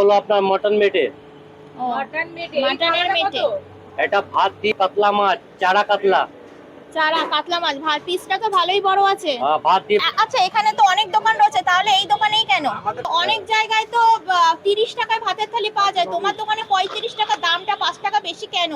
হলো আপনার মটন মেটে। মাটনের মেটে। এটা ভাত দিয়ে কাতলা মাছ, চারা কাতলা। চারা কাতলা মাছ, ভাত পিসটা তো ভালোই বড় আছে। ভাত দিয়ে। আচ্ছা, এখানে তো অনেক দোকান রয়েছে, তাহলে এই দোকানেই কেন? অনেক জায়গায় তো 30 টাকায় ভাতের থালি পাওয়া যায়, তোমার দোকানে 35 টাকা, দামটা 5 টাকা বেশি কেন?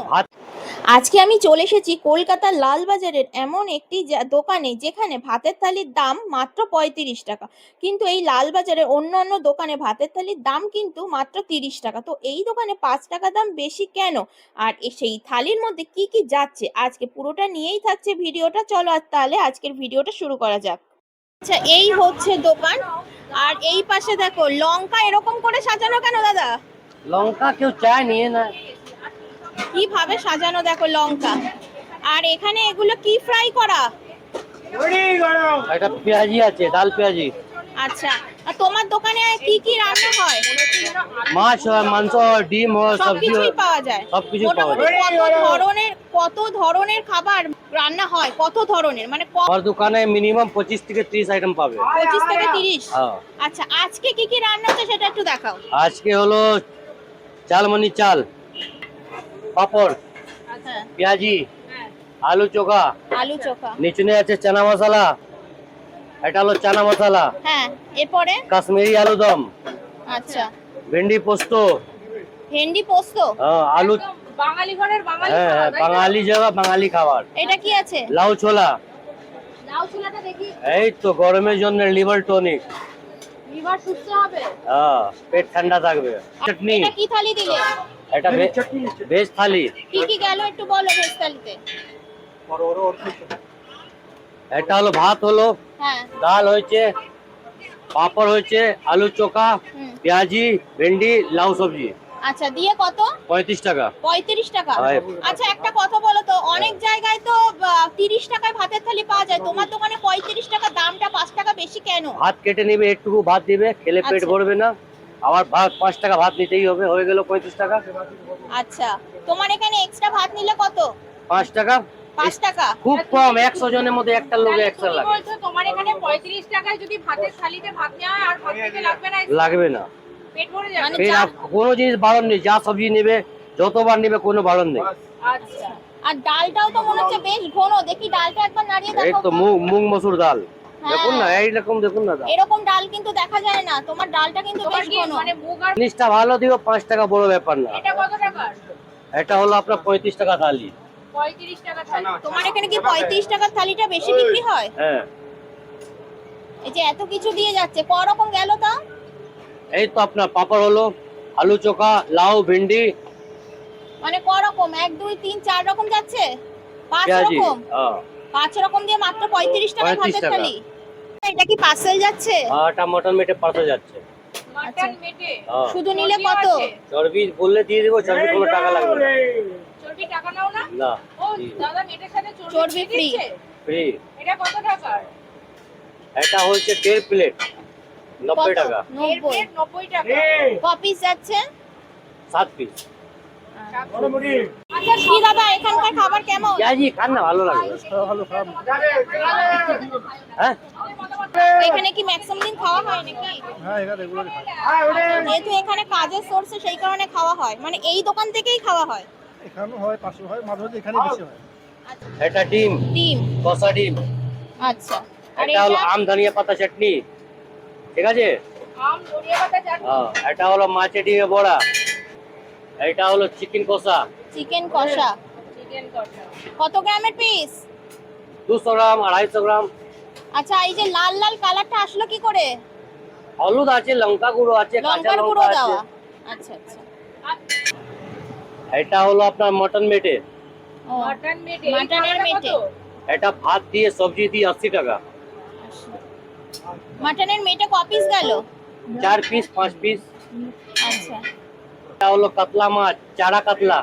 আজকে আমি চলে এসেছি কলকাতার লালবাজারের এমন একটি দোকানে যেখানে ভাতের থালির দাম মাত্র 35 টাকা, কিন্তু এই লালবাজারের অন্য অন্য দোকানে ভাতের থালির দাম কিন্তু মাত্র 30 টাকা। তো এই দোকানে 5 টাকা দাম বেশি কেন, আর সেই থালির মধ্যে কি কি যাচ্ছে আজকে পুরোটা নিয়েই থাকছে ভিডিওটা। চলো আর তাহলে আজকের ভিডিওটা শুরু করা যাক। আচ্ছা, এই হচ্ছে দোকান, আর এই পাশে দেখো লঙ্কা এরকম করে সাজানো কেন দাদা? লঙ্কা কেউ চায় নিয়ে না, কিভাবে সাজানো দেখো লঙ্কা। আর এখানে এগুলো কি ফ্রাই করা? এটা পেঁয়াজি আছে, ডাল পেঁয়াজি। আচ্ছা, আর তোমার দোকানে কি কি রান্না হয়? মাছ হয়, মাংস হয়, ডিম হয়, সবজি সবকিছুই হয়, পাওয়া যায়। সবকিছু পাওয়া মোটামুটি যায়। কত ধরনের খাবার রান্না হয়? কত ধরনের মানে আমার দোকানে মিনিমাম 25 থেকে 30 আইটেম পাবে। 25 থেকে 30? হ্যাঁ। আচ্ছা, আজকে কি কি রান্না হচ্ছে সেটা একটু দেখাও। আজকে হলো চালমনি চাল, পাপড়, হ্যাঁ, পেঁয়াজি, আলু চোখা, আলু চোখা। নিচনে আছে চানা মশলা, এটা হলো চানা মশলা। হ্যাঁ, এরপরে কাশ্মীরি আলু দম। আচ্ছা, ভেন্ডি পোস্ত। ভেন্ডি পোস্ত। হ্যাঁ, আলু। বাঙালি ঘরের বাঙালি হ্যাঁ হ্যাঁ, বাঙালি জায়গা বাঙালি খাবার। এটা কি আছে? লাউ ছোলা। লাউ ছোলাটা দেখি। এই তো গরমের জন্য লিভার টনিক। লিভার সুস্থ হবে। হ্যাঁ, পেট ঠান্ডা থাকবে। চাটনি। এটা কি থালি দিলে? এটা ভেজ থালি। কি কি গেল একটু বলো ভেজ থালিতে। এটা হলো ভাত হলো, হ্যাঁ, ডাল হয়েছে, পাপড় হয়েছে, আলু চোখা, পেঁয়াজি, ভেন্ডি, লাউ সবজি। আচ্ছা, দিয়ে কত? 35 টাকা। 35 টাকা। হ্যাঁ। আচ্ছা, একটা কথা বলো তো, অনেক জায়গায় তো 30 টাকায় ভাতের থালি পাওয়া যায়, তোমার দোকানে 35 টাকা, দামটা 5 টাকা বেশি কেন? ভাত কেটে নিবে, একটুকু ভাত দিবে, খেলে পেট আচ্ছা। ভরবে না। আবার ভাত 5 টাকা ভাত নিতেই হবে, হয়ে গেল 35 টাকা। আচ্ছা, তোমার এখানে এক্সট্রা ভাত নিলে কত? 5 টাকা। 5 টাকা। খুব কম, 100 জনের মধ্যে একটা লোকে এক্সট্রা লাগে। বলছো তোমার এখানে 35 টাকায় যদি ভাতের থালিতে ভাত নেওয়া হয় আর ভাত খেতে লাগবে না? লাগবে না, পেট ভরে যাবে। পেট কোনো জিনিস বারণ নেই, যা সবজি নেবে যতবার নেবে কোনো বারণ নেই। আচ্ছা, আর ডালটাও তো মনে হচ্ছে বেশ ঘন, দেখি ডালটা একবার নাড়িয়ে এই দেখো। তো মুগ মসুর ডাল, দেখুন না, এইরকম দেখুন না। এরকম ডাল কিন্তু দেখা যায় না, তোমার ডালটা কিন্তু বেশ ঘন। মানে মুগ আর জিনিসটা ভালো দিও, 5 টাকা বড় ব্যাপার না। এটা কত টাকা? এটা হলো আপনার 35 টাকা থালি। 35 টাকা থালি। তোমার এখানে কি 35 টাকার থালিটা বেশি বিক্রি হয়? হ্যাঁ। এই যে এত কিছু দিয়ে যাচ্ছে, ক রকম গেল তা? এই তো আপনার পাপড় হলো, আলু চোখা, লাউ, ভেন্ডি। মানে ক রকম? 1 2 3 4 রকম যাচ্ছে? 5 পেঁয়াজি। রকম? হ্যাঁ। 5 রকম দিয়ে মাত্র 35 টাকা 35 ভাতের টাকা। থালি। এটা কি পার্সেল যাচ্ছে? হ্যাঁ, এটা মটন মেটে পাঠানো যাচ্ছে। মটন মেটে হ্যাঁ। শুধু নিলে কত? চর্বি বললে দিয়ে দেবো, চর্বি কোনো টাকা লাগবে না। চর্বি টাকা নাও না? না। ও দাদা, মেটের সাথে চর্বি ফ্রি। ফ্রি। এটা কত টাকা? এটা হচ্ছে 1.5 প্লেট 90 টাকা। 90 টাকা। ক পিস যাচ্ছে? 7 পিস। আচ্ছা, কি দাদা এখানকার খাবার কেমন? পেঁয়াজি খান না, ভালো লাগবে। ভালো খারাপ। হ্যাঁ, এখানে কি ম্যাক্সিমাম দিন খাওয়া হয় নাকি? হ্যাঁ, এটা রেগুলার খাই। যেহেতু এখানে কাজের সোর্সে সেই কারণে খাওয়া হয়, মানে এই দোকান থেকেই খাওয়া হয়। এখানেও হয়, পাশে হয়, মাঝে মাঝে এখানে বেশি হয়। এটা ডিম, ডিম। কষা ডিম। আচ্ছা, আর এটা হলো এটা? আম ধনিয়া পাতা চাটনি, ঠিক আছে। আম ধনিয়া পাতা চাটনি। হ্যাঁ, এটা হলো মাছের ডিমের বড়া। এটা হলো চিকেন কষা। চিকেন কষা। চিকেন কষা কত গ্রামের পিস? 200 গ্রাম, 250 গ্রাম। আচ্ছা, এই যে লাল লাল কালারটা আসলো কি করে? হলুদ আছে, লঙ্কা গুঁড়ো আছে, কাঁচা লঙ্কার লঙ্কা গুঁড়ো আছে। দেওয়া। আচ্ছা আচ্ছা। এটা হলো আপনার মটন মেটে। মটন মেটে। মাটনের মেটে। এটা ভাত দিয়ে সবজি দিয়ে 80 টাকা। মাটনের মেটে ক পিস গেল? 4 পিস 5 পিস। আচ্ছা, এটা হলো কাতলা মাছ, চারা কাতলা।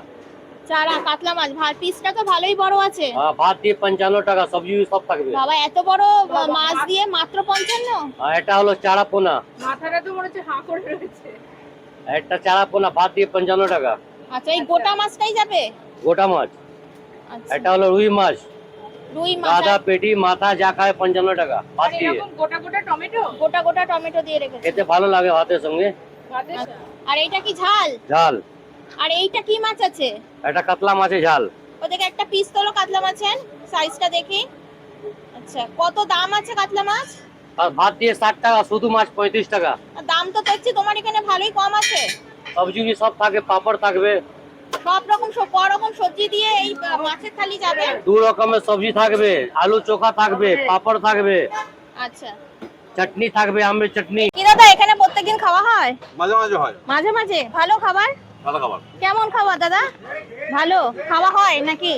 চারা কাতলা মাছ, ভাত পিসটা তো ভালোই বড় আছে। ভাত দিয়ে 55 টাকা, সবজি সব থাকবে। বাবা, এত বড় মাছ দিয়ে মাত্র 55? এটা হলো চারা পোনা। মাথাটা তো মনে হচ্ছে হাঁ করে রয়েছে। একটা চারা পোনা ভাত দিয়ে 55 টাকা। আচ্ছা, এই গোটা মাছটাই যাবে? গোটা মাছ। আচ্ছা, এটা হলো রুই মাছ, রুই মাছ। গাদা পেটি মাথা যা খায় 55 টাকা ভাত দিয়ে। গোটা গোটা টমেটো? গোটা গোটা টমেটো দিয়ে রেখেছে। খেতে ভালো লাগে ভাতের সঙ্গে। ভাতের আর এইটা কি ঝাল? ঝাল। আর এইটা কি মাছ আছে? এটা কাতলা মাছের ঝাল। ওদিকে একটা পিস তোলো কাতলা মাছের, সাইজটা দেখি। আচ্ছা, কত দাম আছে কাতলা মাছ? আর ভাত দিয়ে 60 টাকা, শুধু মাছ 35 টাকা। আর দাম তো দেখছি তোমার এখানে ভালোই কম আছে। সবজি সব থাকে, পাপড় থাকবে, সব রকম রকম সবজি দিয়ে এই মাছের থালি যাবে। 2 রকমের সবজি থাকবে, আলু চোখা থাকবে, পাপড় থাকবে, আচ্ছা, চাটনি থাকবে, আমের চাটনি। কি দাদা এখানে প্রত্যেকদিন খাওয়া হয়? মাঝে মাঝে হয়। মাঝে মাঝে? ভালো খাবার? ভালো খাবার। কেমন খাবার দাদা? ভালো খাওয়া হয় নাকি?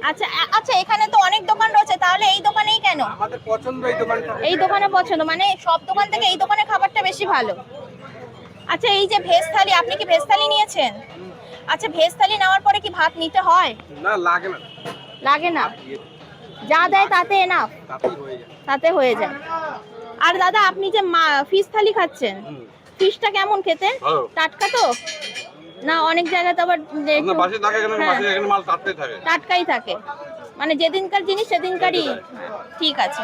আচ্ছা আচ্ছা, এখানে তো অনেক দোকান রয়েছে, তাহলে এই দোকানেই কেন? আমাদের পছন্দ এই দোকানটা। এই দোকানে পছন্দ, মানে সব দোকান থেকে এই দোকানে খাবারটা বেশি ভালো। আচ্ছা, এই যে ভেজ থালি, আপনি কি ভেজ থালি নিয়েছেন? আচ্ছা, ভেজ থালি নেওয়ার পরে কি ভাত নিতে হয়? না, লাগে না। লাগে না, যা দেয় তাতে এনাফ, তাতেই হয়ে যায়। তাতে হয়ে যায়। আর দাদা আপনি যে ফিশ থালি খাচ্ছেন, ফিশটা কেমন খেতে? ভালো। টাটকা তো? না অনেক জায়গায় তো আবার যে একটু- বাসে থাকে কেন? হ্যাঁ, বাসে এখানে মাল টাটকাই থাকে। টাটকাই থাকে, মানে যেদিনকার জিনিস সেদিনকারই। ঠিক আছে।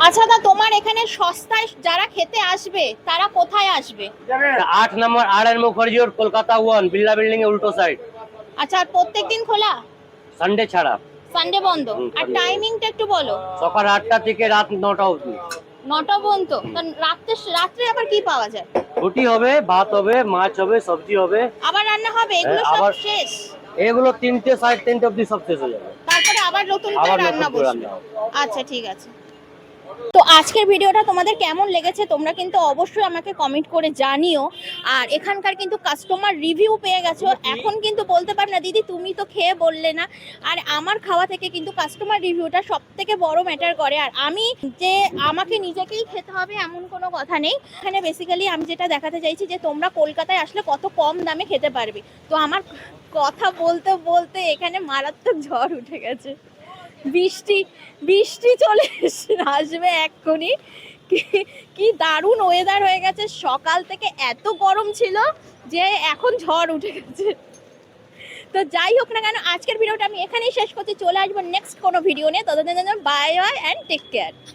আচ্ছা দা, তোমার এখানে সস্তায় যারা খেতে আসবে তারা কোথায় আসবে? 8 number R N. Mukherjee road, Kolkata 1, Birla building এর উল্টো সাইড। আচ্ছা, আর প্রত্যেকদিন খোলা? সানডে ছাড়া। সানডে বন্ধ? আর Sunday টাইমিংটা একটু বলো। সকাল 8টা থেকে রাত 9টা অবধি। 9টা পর্যন্ত? রাত্রে আবার কি পাওয়া যায়? রুটি হবে, ভাত হবে, মাছ হবে, সবজি হবে, আবার রান্না হবে? এগুলো হ্যাঁ, সব আবার- শেষ? এগুলো 3টে 3:30 অবধি সব শেষ হয়ে যাবে। তারপরে আবার নতুন করে আবার রান্না নতুন করে বসবে? রান্না হবে। আচ্ছা, ঠিক আছে। তো আজকের ভিডিওটা তোমাদের কেমন লেগেছে তোমরা কিন্তু অবশ্যই আমাকে কমেন্ট করে জানিও। আর এখানকার কিন্তু কাস্টমার রিভিউ পেয়ে গেছো, এখন কিন্তু বলতে পারবে না দিদি তুমি তো খেয়ে বললে না। আর আমার খাওয়া থেকে কিন্তু কাস্টমার রিভিউটা সব থেকে বড় ম্যাটার করে। আর আমি যে আমাকে নিজেকেই খেতে হবে এমন কোনো কথা নেই। এখানে বেসিক্যালি আমি যেটা দেখাতে চাইছি যে তোমরা কলকাতায় আসলে কত কম দামে খেতে পারবে। তো আমার কথা বলতে বলতে এখানে মারাত্মক ঝড় উঠে গেছে, বৃষ্টি চলে আসবে এক্ষুনি। কি দারুণ ওয়েদার হয়ে গেছে, সকাল থেকে এত গরম ছিল যে এখন ঝড় উঠে গেছে। তো যাই হোক না কেন, আজকের ভিডিওটা আমি এখানেই শেষ করছি। চলে আসবো নেক্সট কোনো ভিডিও নিয়ে। ততদিনের জন্য bye bye and take care.